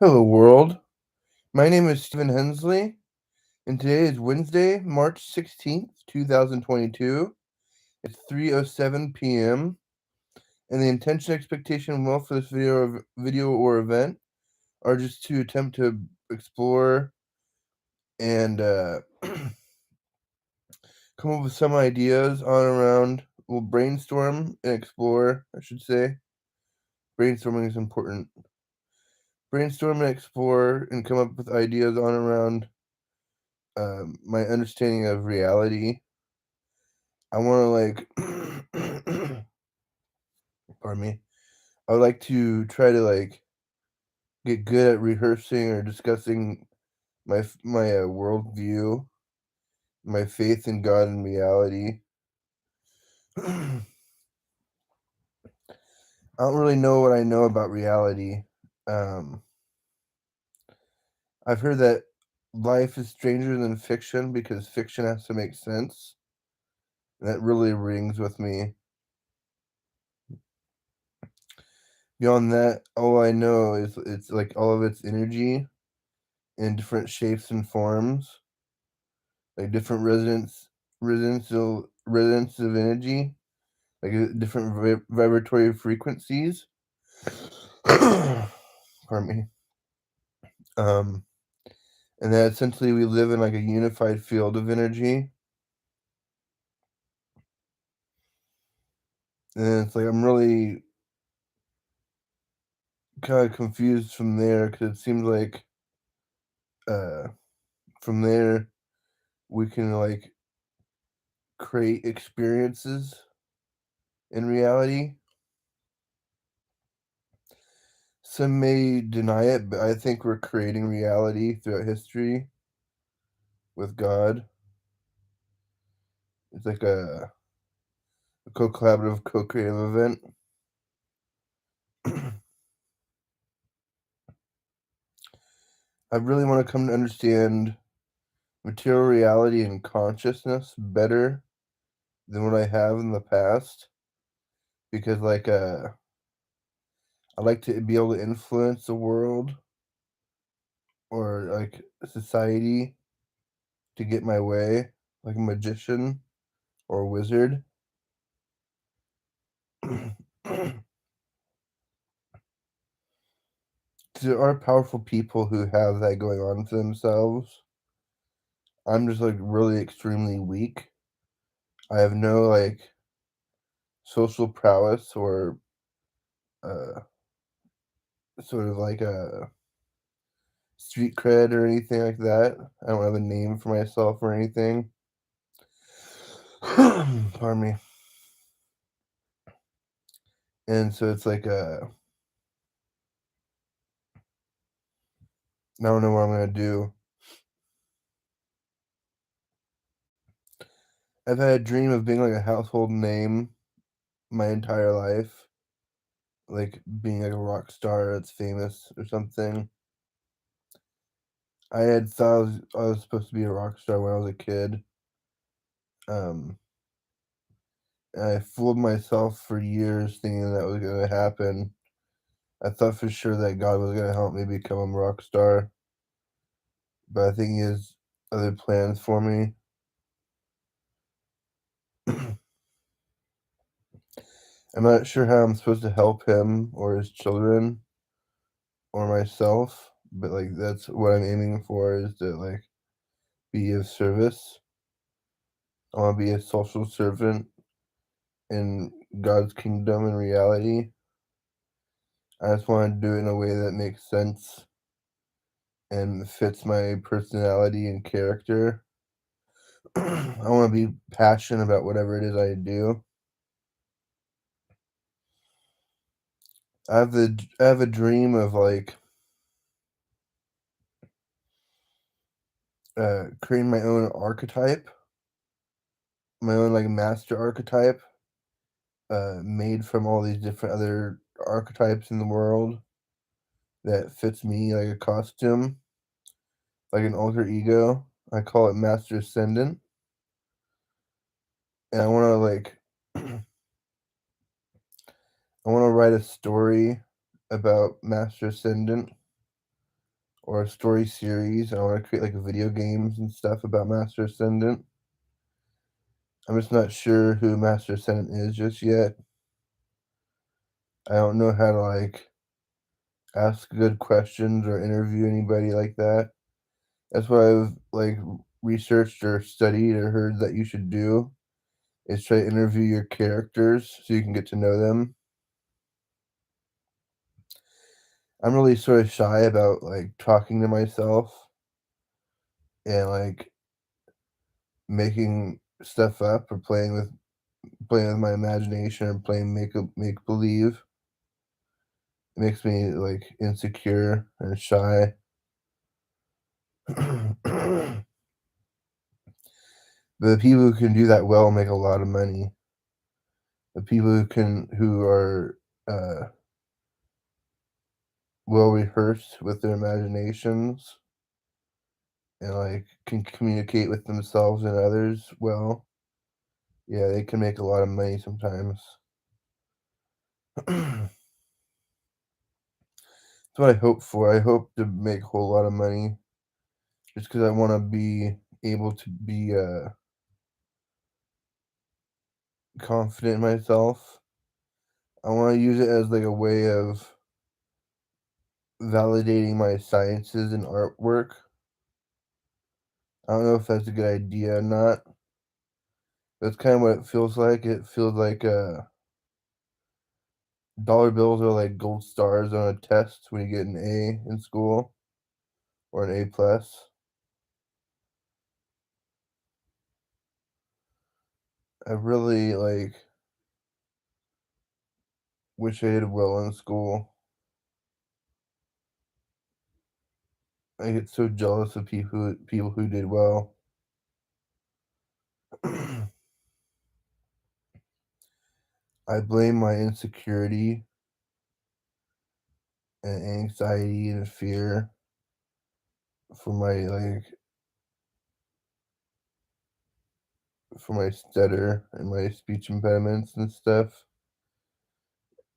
Hello, world. My name is Stephen Hensley, and today is Wednesday, March 16th, 2022. It's 3:07 p.m., and the intention, expectation, and will for this video or event are just to attempt to explore and come up with some ideas on around. We'll brainstorm and explore, I should say. Brainstorming is important. Brainstorm and explore and come up with ideas on around my understanding of reality. I want to pardon me. I would like to try to get good at rehearsing or discussing my worldview, my faith in God and reality. I don't really know what I know about reality. Um, I've heard that life is stranger than fiction because fiction has to make sense. And that really rings with me. Beyond that, all I know is it's like all of its energy in different shapes and forms, like different resonance of energy, like different vibratory frequencies. Pardon me. Um, and that essentially we live in like a unified field of energy. And it's like I'm really kind of confused from there because it seems like uh, from there we can like create experiences in reality. Some may deny it, but I think we're creating reality throughout history with God. It's like a co-collaborative, co-creative event. I really want to come to understand material reality and consciousness better than what I have in the past because I like to be able to influence the world or like society to get my way, like a magician or a wizard. There are powerful people who have that going on for themselves. I'm just like really extremely weak. I have no like social prowess or uh sort of like a street cred or anything like that. I don't have a name for myself or anything. Pardon me. And so it's like I don't know what I'm gonna do. I've had a dream of being like a household name my entire life, like being like a rock star that's famous or something. I had thought I was supposed to be a rock star when I was a kid. Um, and I fooled myself for years thinking that was gonna happen. I thought for sure that God was gonna help me become a rock star, but I think He has other plans for me. I'm not sure how I'm supposed to help Him or His children or myself, but like that's what I'm aiming for is to like be of service. I want to be a social servant in God's kingdom and reality. I just want to do it in a way that makes sense and fits my personality and character. I want to be passionate about whatever it is I do. I have a dream of like creating my own archetype, my own like master archetype, made from all these different other archetypes in the world that fits me like a costume, like an alter ego. I call it Master Ascendant, and I want to like I want to write a story about Master Ascendant or a story series. I want to create like video games and stuff about Master Ascendant. I'm just not sure who Master Ascendant is just yet. I don't know how to like ask good questions or interview anybody like that. That's what I've like researched or studied or heard that you should do is try to interview your characters so you can get to know them. I'm really sort of shy about like talking to myself and like making stuff up or playing with my imagination or playing make believe. It makes me like insecure and shy. The people who can do that well make a lot of money. The people who are well rehearsed with their imaginations and like can communicate with themselves and others well, yeah, they can make a lot of money sometimes. That's what I hope for. I hope to make a whole lot of money just because I want to be able to be confident in myself. I want to use it as like a way of validating my sciences and artwork. I don't know if that's a good idea or not. That's kind of what it feels like. It feels like dollar bills are like gold stars on a test when you get an A in school or an A plus. I really like wish I did well in school. I get so jealous of people who did well. I blame my insecurity and anxiety and fear for my stutter and my speech impediments and stuff.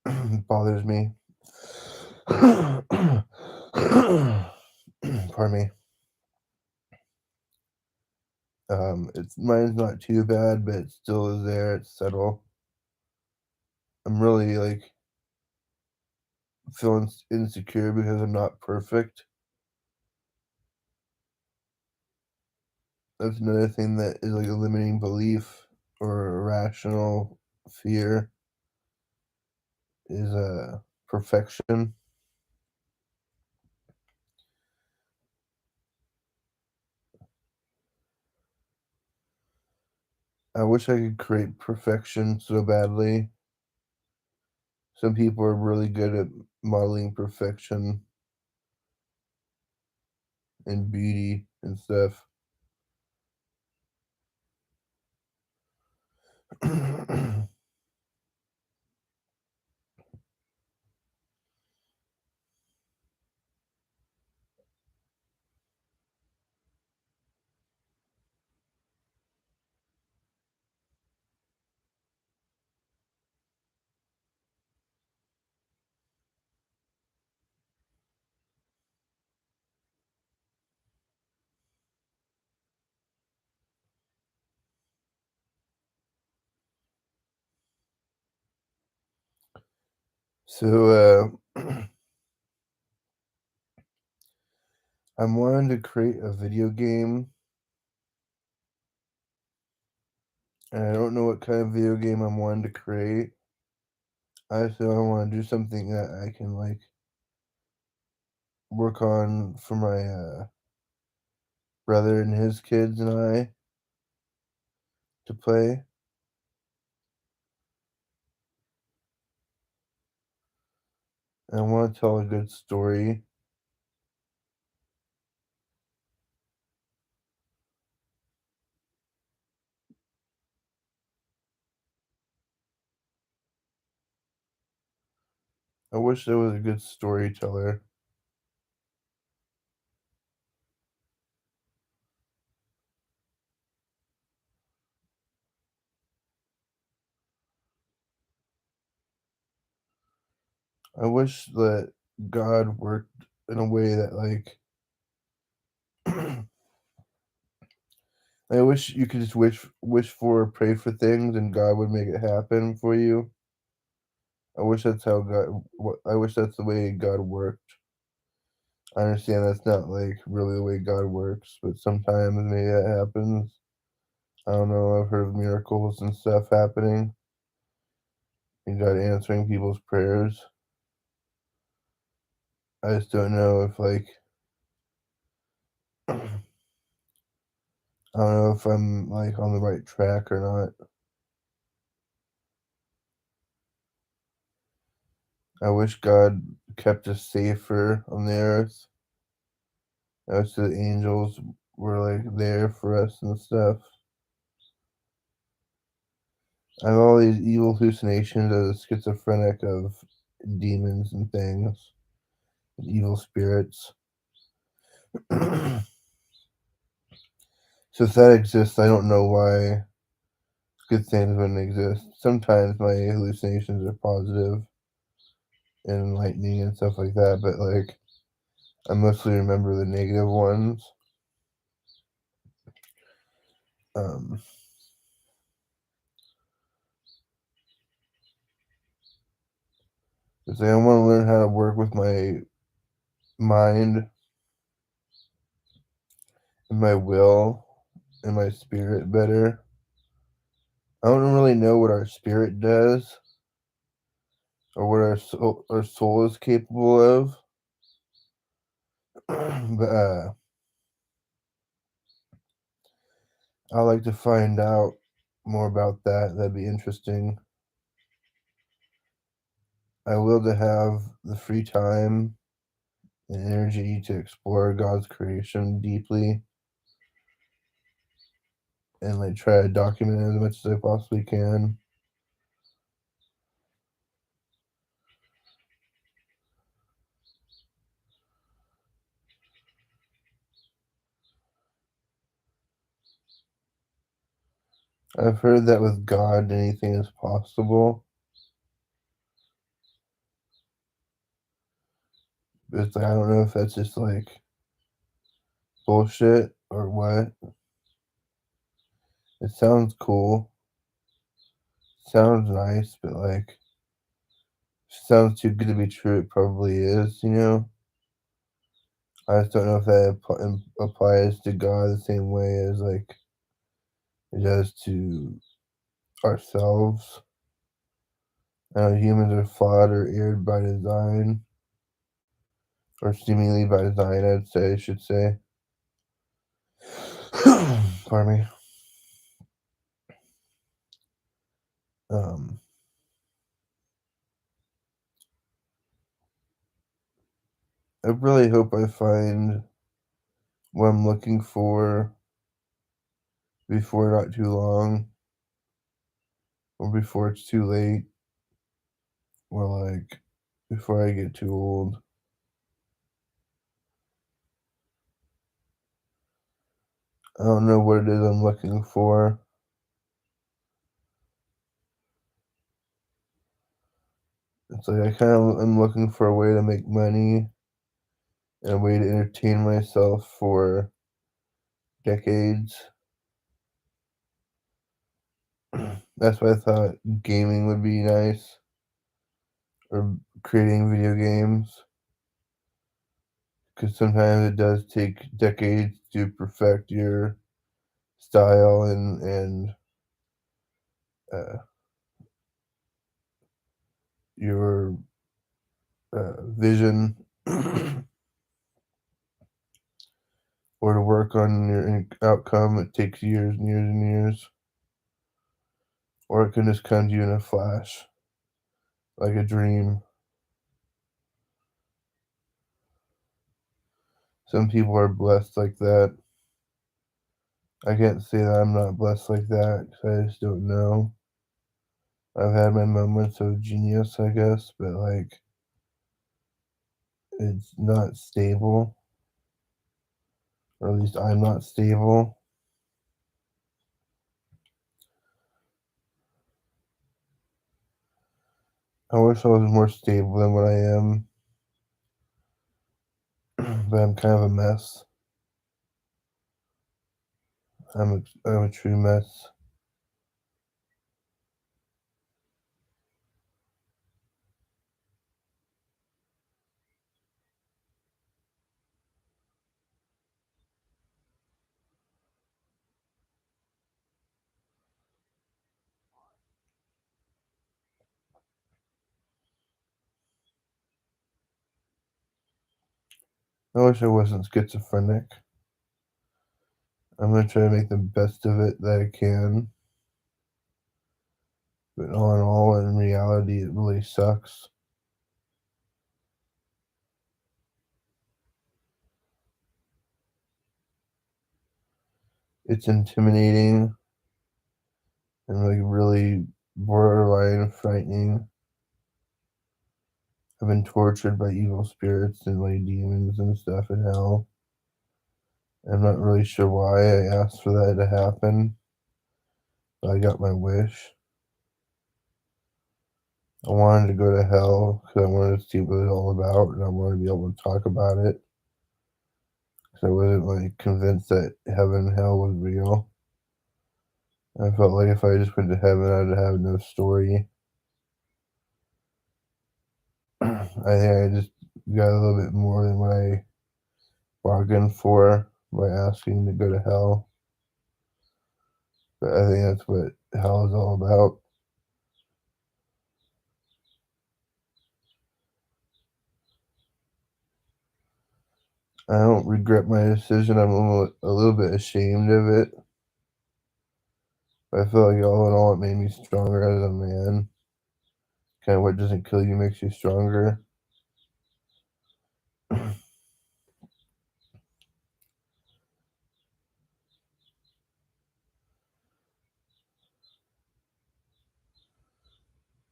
It bothers me. Pardon me. It's mine's not too bad, but it still is there. It's subtle. I'm really like feeling insecure because I'm not perfect. That's another thing that is like a limiting belief or irrational fear is perfection. I wish I could create perfection so badly. Some people are really good at modeling perfection and beauty and stuff. So I'm wanting to create a video game, and I don't know what kind of video game I'm wanting to create. I want to do something that I can like work on for my brother and his kids and I to play. And I want to tell a good story. I wish I was a good storyteller. I wish that God worked in a way that like I wish you could just wish for or pray for things and God would make it happen for you. I wish that's how I wish that's the way God worked. I understand that's not like really the way God works, but sometimes maybe that happens. I don't know. I've heard of miracles and stuff happening and God answering people's prayers. I just don't know if like I don't know if I'm like on the right track or not. I wish God kept us safer on the earth. I wish the angels were like there for us and stuff. I have all these evil hallucinations as a schizophrenic of demons and things, and evil spirits. So if that exists, I don't know why good things wouldn't exist. Sometimes my hallucinations are positive and enlightening and stuff like that, but like I mostly remember the negative ones. Um, it's like I want to learn how to work with my mind and my will and my spirit better. I don't really know what our spirit does or what our soul is capable of, but I'd like to find out more about that. That'd be interesting. I will to have the free time and energy to explore God's creation deeply and like try to document it as much as I possibly can. I've heard that with God, anything is possible. But it's like, I don't know if that's just like bullshit or what. It sounds cool. Sounds nice, but like, sounds too good to be true. It probably is, you know? I just don't know if that applies to God the same way as like it does to ourselves. I know humans are flawed or erred by design, or seemingly by design, I should say. Pardon me. Um, I really hope I find what I'm looking for before not too long, or before it's too late, or like before I get too old. I don't know what it is I'm looking for. It's like I kind of am looking for a way to make money and a way to entertain myself for decades. That's why I thought gaming would be nice, or creating video games, because sometimes it does take decades to perfect your style and uh, your vision, or to work on your outcome. It takes years and years and years, or it can just come to you in a flash, like a dream. Some people are blessed like that. I can't say that I'm not blessed like that 'cause I just don't know. I've had my moments of genius, I guess, but like it's not stable, or at least I'm not stable. I wish I was more stable than what I am, but I'm kind of a mess. I'm a true mess. I wish I wasn't schizophrenic. I'm gonna try to make the best of it that I can. But all in all, in reality, it really sucks. It's intimidating and like really borderline frightening. I've been tortured by evil spirits and like demons and stuff in hell. I'm not really sure why I asked for that to happen, but I got my wish. I wanted to go to hell because I wanted to see what it's all about, and I wanted to be able to talk about it. Because I wasn't like convinced that heaven and hell was real. I felt like if I just went to heaven, I'd have no story. I think I just got a little bit more than what I bargained for by asking to go to hell. But I think that's what hell is all about. I don't regret my decision. I'm a little bit ashamed of it. But I feel like all in all, it made me stronger as a man. Kind of what doesn't kill you makes you stronger.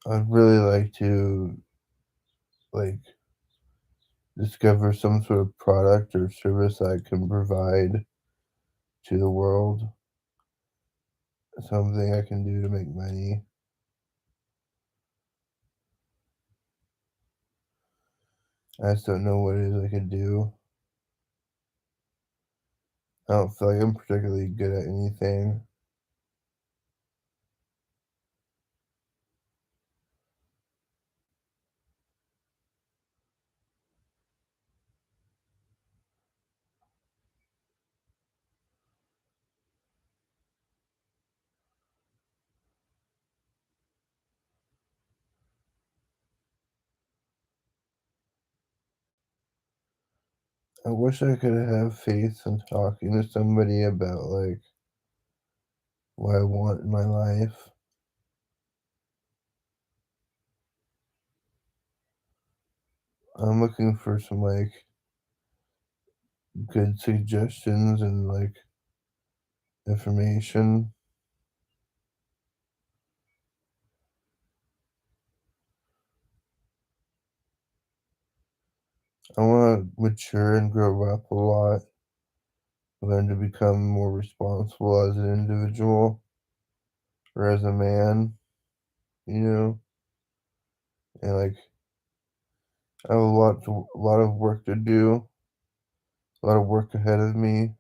I'd really like to like discover some sort of product or service I can provide to the world. Something I can do to make money. I just don't know what it is I could do. I don't feel like I'm particularly good at anything. I wish I could have faith in talking to somebody about like what I want in my life. I'm looking for some like good suggestions and like information. I want to mature and grow up a lot, learn to become more responsible as an individual or as a man, you know, and like I have a lot of work to do, a lot of work ahead of me.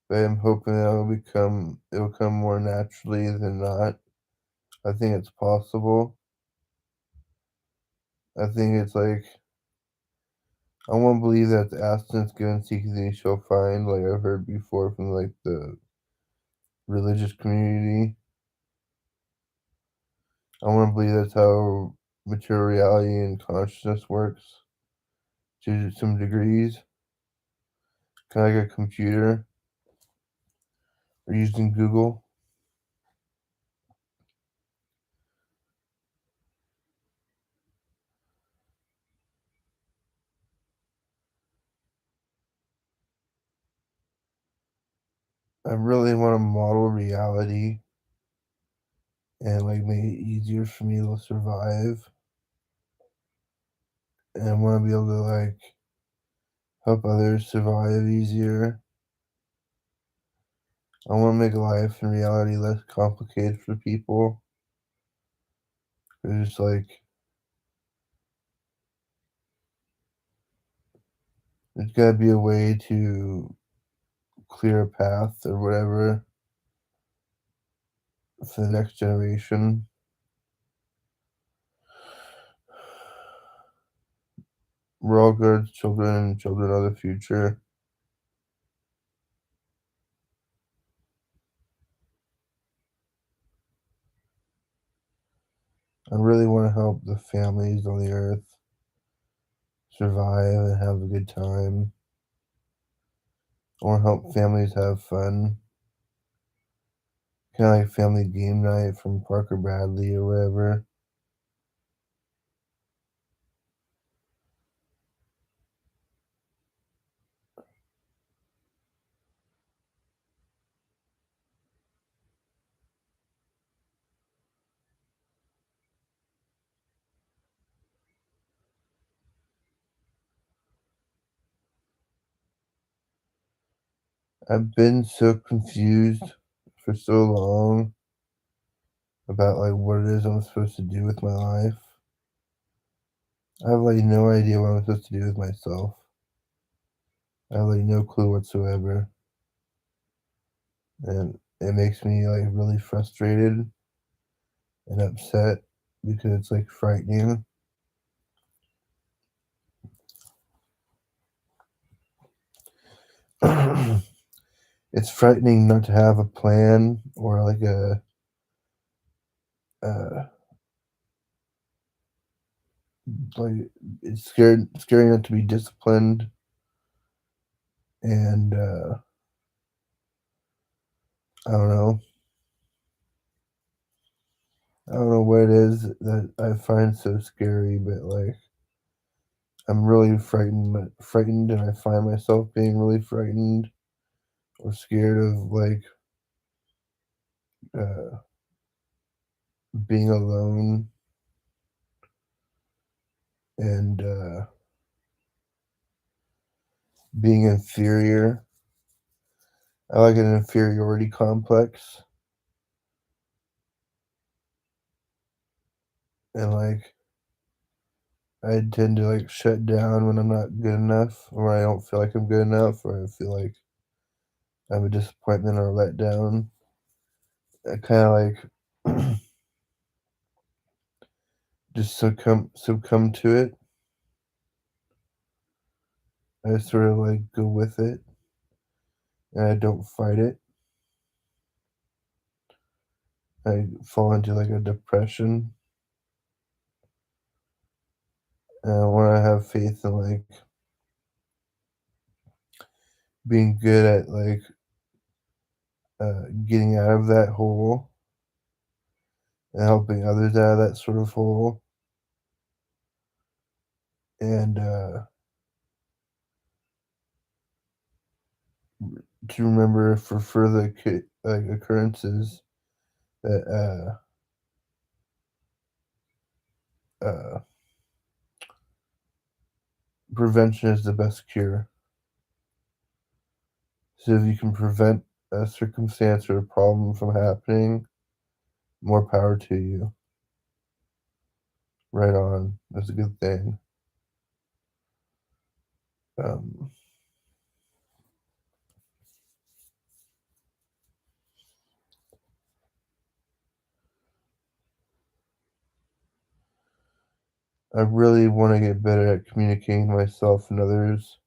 But I'm hoping that it'll come more naturally than not. I think it's possible. I think it's like I want to believe that the abstinence given seek thee shall find, like I've heard before from like the religious community. I want to believe that's how material reality and consciousness works to some degrees. Kind of like a computer or using Google. I really want to model reality and like make it easier for me to survive. And I want to be able to like help others survive easier. I want to make life and reality less complicated for people. There's like there's gotta be a way to clear a path or whatever for the next generation. We're all God's children, and children are the future. I really want to help the families on the earth survive and have a good time. I want to help families have fun. Kind of like Family Game Night from Parker Bradley or whatever. I've been so confused for so long about like what it is I'm supposed to do with my life. I have like no idea what I'm supposed to do with myself. I have like no clue whatsoever. And it makes me like really frustrated and upset because it's like frightening. It's frightening not to have a plan or like uh like it's scary not to be disciplined and I don't know. I don't know what it is that I find so scary, but like I'm really frightened, and I find myself being really frightened or scared of like uh, being alone and being inferior. I like an inferiority complex, and like I tend to like shut down when I'm not good enough, or I don't feel like I'm good enough, or I feel like I'm a disappointment or a letdown. I kind of like just succumb to it. I sort of like go with it, and I don't fight it. I fall into like a depression, and when I have faith in like being good at like getting out of that hole and helping others out of that sort of hole, and to remember for further like occurrences that uh, prevention is the best cure. So if you can prevent a circumstance or a problem from happening, more power to you. Right on. That's a good thing. Um, I really want to get better at communicating myself and others.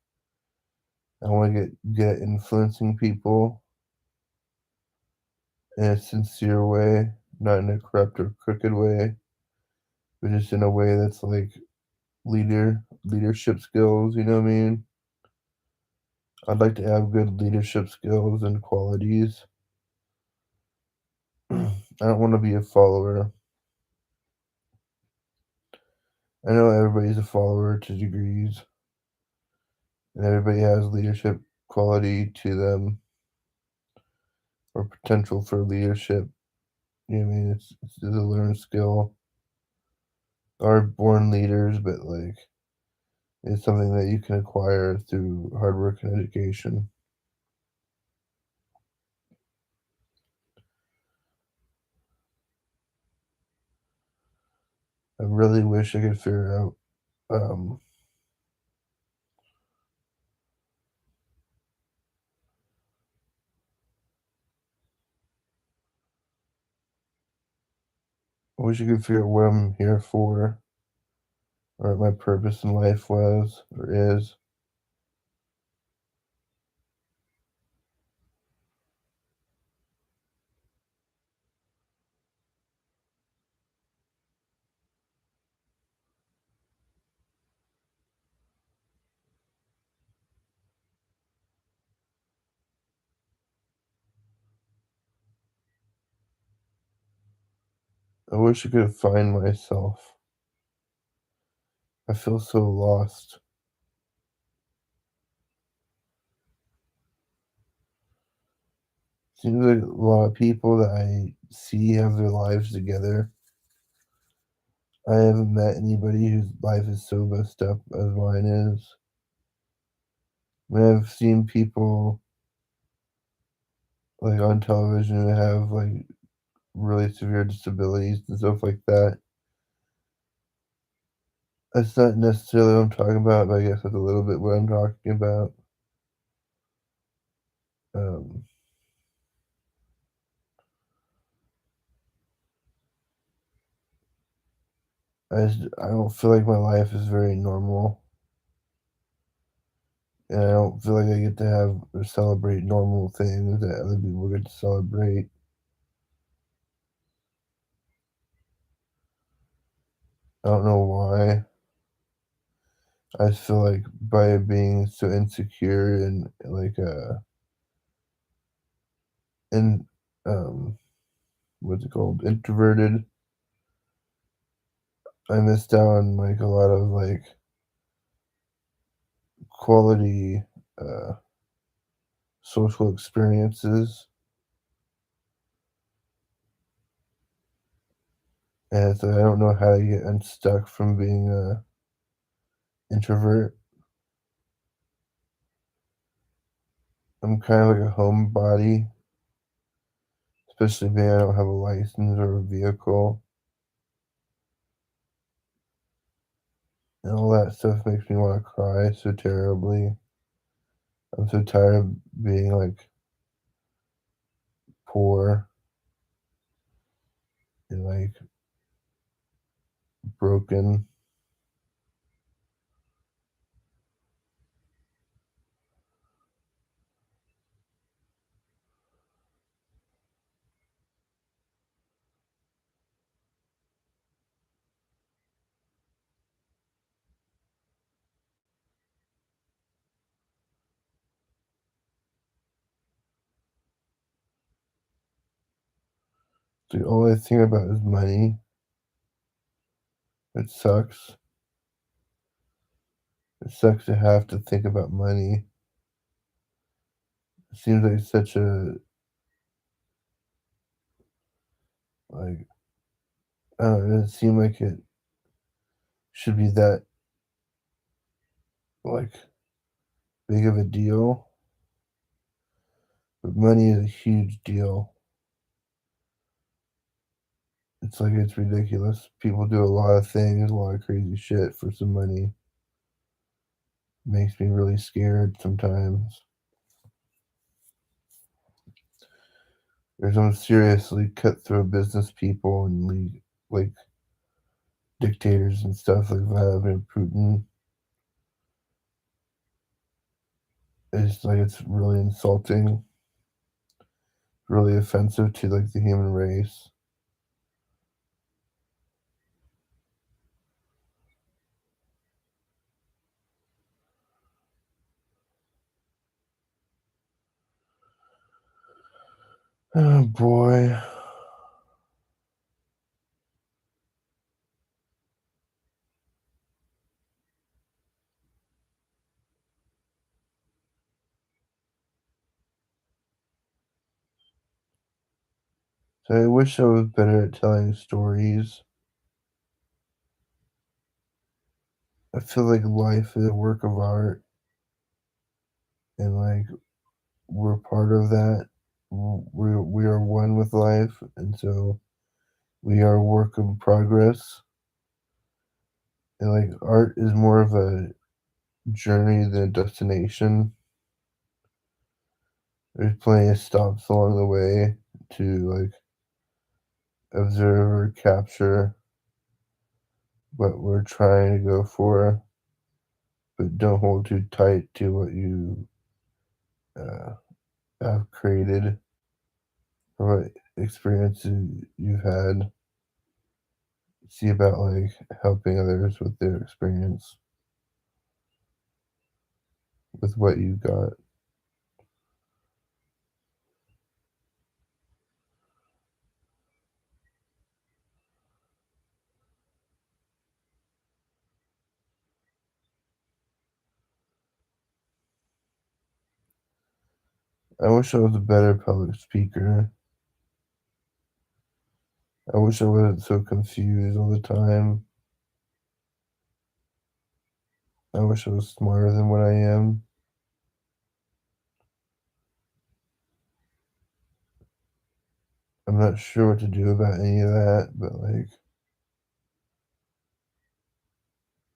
I want to get good at influencing people in a sincere way, not in a corrupt or crooked way, but just in a way that's like leadership skills, you know what I mean? I'd like to have good leadership skills and qualities. I don't want to be a follower. I know everybody's a follower to degrees, and everybody has leadership quality to them or potential for leadership. You know what I mean? It's a learned skill. Are born leaders, but like it's something that you can acquire through hard work and education. I really wish I could figure out I wish I could figure out what I'm here for, or what my purpose in life was, or is. I wish I could find myself. I feel so lost. Seems like a lot of people that I see have their lives together. I haven't met anybody whose life is so messed up as mine is. I mean, I've seen people like on television who have like really severe disabilities and stuff like that. That's not necessarily what I'm talking about, but I guess that's a little bit what I'm talking about. Um, I don't feel like my life is very normal, and I don't feel like I get to have or celebrate normal things that other people get to celebrate. I don't know why. I just feel like by being so insecure and and what's it called, introverted, I missed out on like a lot of like quality uh social experiences, and so I don't know how to get unstuck from being a introvert. I'm kind of like a homebody, especially being I don't have a license or a vehicle, and all that stuff makes me want to cry so terribly. I'm so tired of being like poor and like broken. The only thing about is money. It sucks. It sucks to have to think about money. It seems like such a like I don't know, it doesn't seem like it should be that like big of a deal. But money is a huge deal. It's like it's ridiculous. People do a lot of things, a lot of crazy shit for some money. Makes me really scared sometimes. There's some seriously cutthroat business people and like dictators and stuff like Vladimir Putin. It's like it's really insulting, really offensive to like the human race. Oh boy. So I wish I was better at telling stories. I feel like life is a work of art, and like we're part of that. We are one with life, and so we are a work in progress. And like art is more of a journey than a destination. There's plenty of stops along the way to like observe or capture what we're trying to go for, but don't hold too tight to what you uh, have created or what experiences you've had. See about like helping others with their experience with what you got. I wish I was a better public speaker. I wish I wasn't so confused all the time. I wish I was smarter than what I am. I'm not sure what to do about any of that, but like,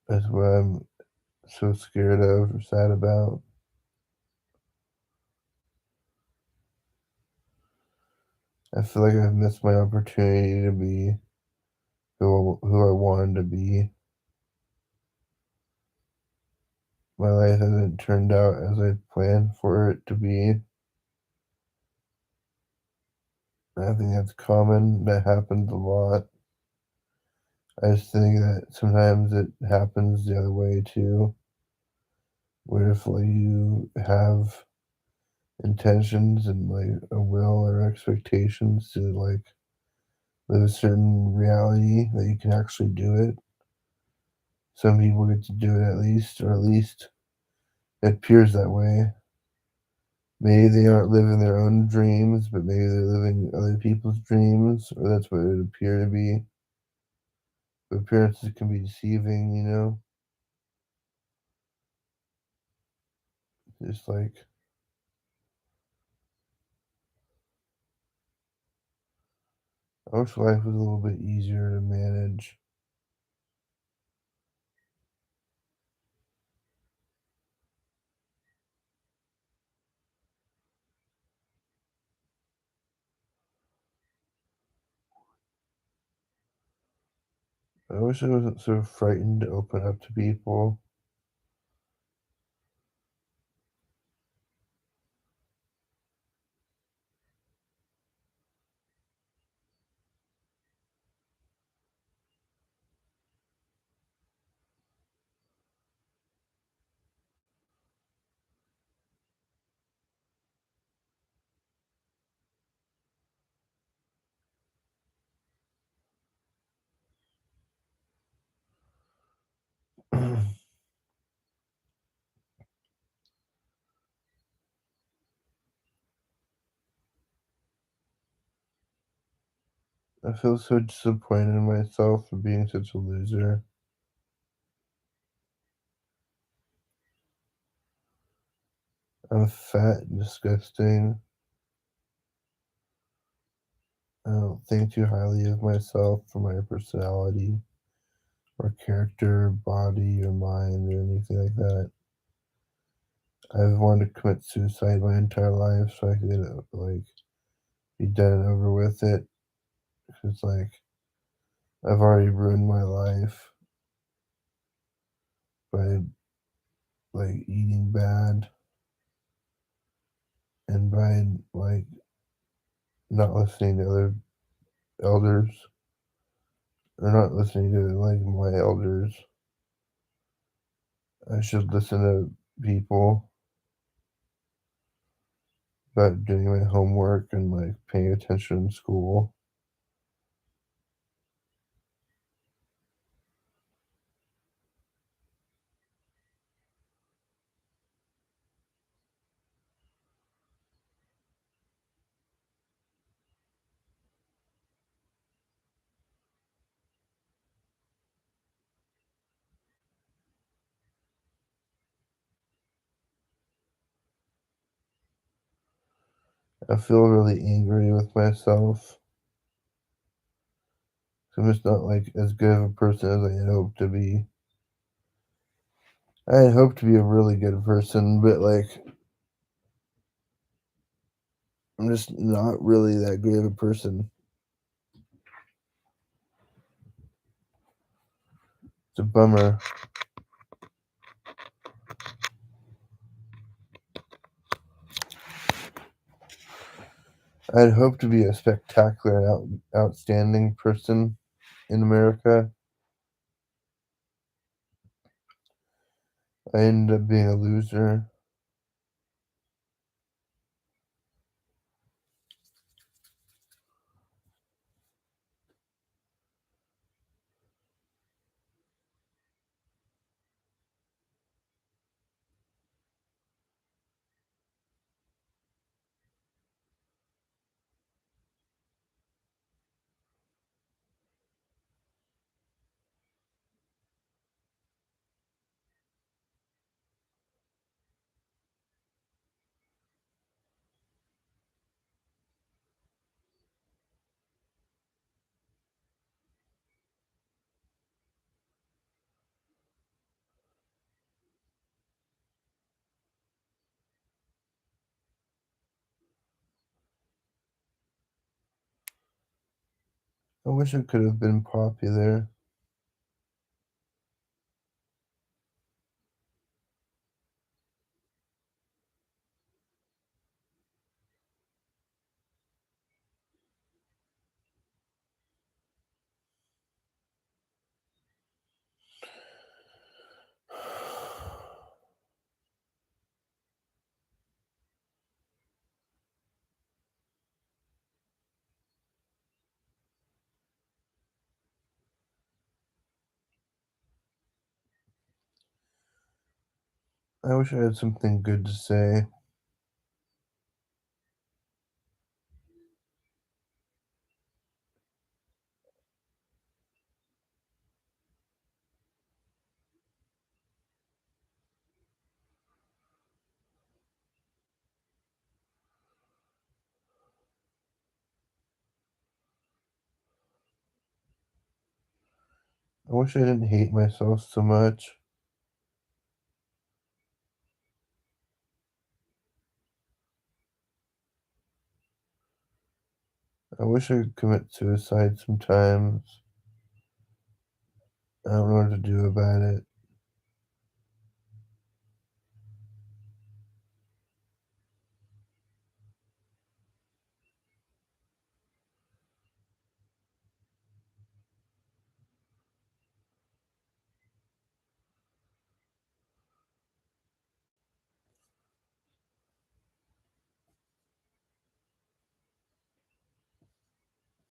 that's what I'm so scared of or sad about. I feel like I've missed my opportunity to be who I wanted to be. My life hasn't turned out as I planned for it to be. I think that's common. That happens a lot. I just think that sometimes it happens the other way too, where if like you have intentions and like a will or expectations to like live a certain reality that you can actually do it. Some people get to do it at least, or at least it appears that way. Maybe they aren't living their own dreams, but maybe they're living other people's dreams, or that's what it would appear to be. But appearances can be deceiving, you know? Just like, I wish life was a little bit easier to manage. I wish I wasn't so frightened to open up to people. I feel so disappointed in myself for being such a loser. I'm fat and disgusting. I don't think too highly of myself for my personality or character, body, or mind, or anything like that. I've wanted to commit suicide my entire life so I could like be done and over with it. It's like I've already ruined my life by like eating bad and by like not listening to other elders or not listening to like my elders. I should listen to people about doing my homework and like paying attention in school. I feel really angry with myself. I'm just not like as good of a person as I had hoped to be. I had hoped to be a really good person, but like I'm just not really that great of a person. It's a bummer. I'd hoped to be a spectacular and outstanding person in America. I ended up being a loser. I wish I could have been popular. I wish I had something good to say. I wish I didn't hate myself so much. I wish I could commit suicide sometimes. I don't know what to do about it.